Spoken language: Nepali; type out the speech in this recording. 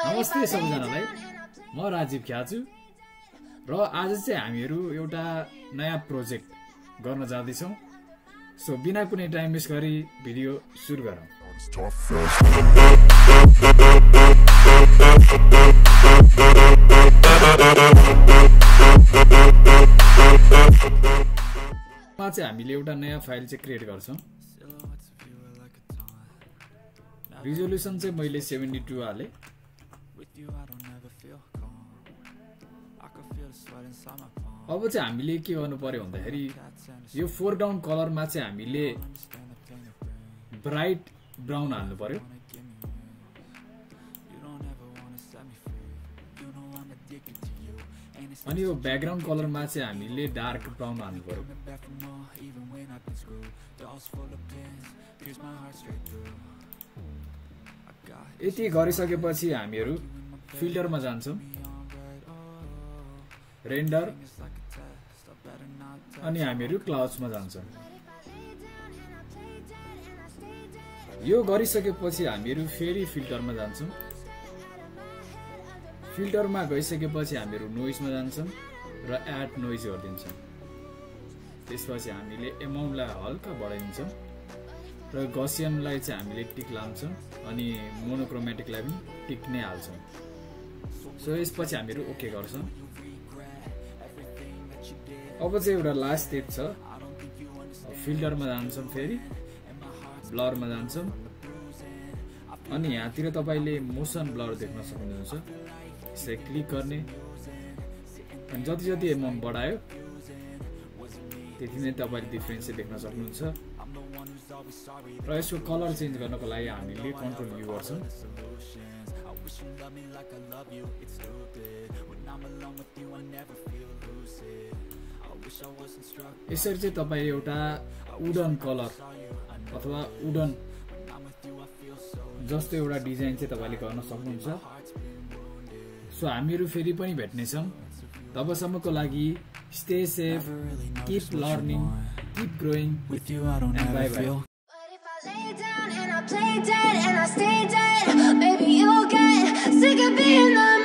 नमस्ते सबैजनालाई म राजीव ख्याजु र आज चाहिँ हामीहरु एउटा नयाँ प्रोजेक्ट गर्न जाँदै छौं सो बिना कुनै टाइम वेस्ट गरी भिडियो सुरु गरौँ मा चाहिँ हामीले एउटा नयाँ फाइल चाहिँ क्रिएट गर्छौं रिजोल्युसन चाहिँ मैले 72 हाले अब चाहिँ हामीले के गर्नु पर्यो भन्दाखेरि यो फोरग्राउन्ड कलरमा चाहिँ हामीले ब्राइट ब्राउन हाल्नु पर्यो अनि यो ब्याकग्राउन्ड कलरमा चाहिँ हामीले डार्क ब्राउन हाल्नु पर्यो यति गरिसकेपछि हामीहरु फिल्टरमा जान्छौं रेन्डर अनि हामीहरु क्लाउड्समा जान्छौं यो गरिसकेपछि हामीहरु फेरि फिल्टरमा जान्छौं फिल्टरमा गइसकेपछि हामीहरु नोइजमा जान्छौं र एड नोइज गर्दिन्छौं त्यसपछि हामीले एमाउन्टलाई हल्का बढाइदिन्छौं र गसियनलाई चाहिँ हामीले टिक लान्छौं अनि मोनोक्रोमेटिकलाई पनि टिक नै हाल्छौं सो यसपछि हामीहरु ओके गर्छौं अब चाहिँ एउटा लास्ट स्टेप छ फिल्टरमा जान्छौं फेरि ब्लरमा जान्छौं अनि यहाँतिर तपाईले मोसन ब्लर देख्न सक्नुहुन्छ यसलाई क्लिक गर्ने अनि जति जति एमाउन्ट बढायो त्यति नै तपाईले डिफरेन्स देख्न सक्नुहुन्छ र यसको कलर चेन्ज गर्नको लागि हामीले कन्ट्रोल यु गर्छौं यसरी चाहिँ तपाई एउटा वुडन कलर अथवा वुडन जस्तो एउटा डिजाइन चाहिँ तपाईले गर्न सक्नुहुन्छ सो हामीहरु फेरि पनि भेट्ने छौं तबसम्मको लागि stay safe keep learning keep growing and bye bye Play dead and I stay dead. Maybe you'll get sick of being the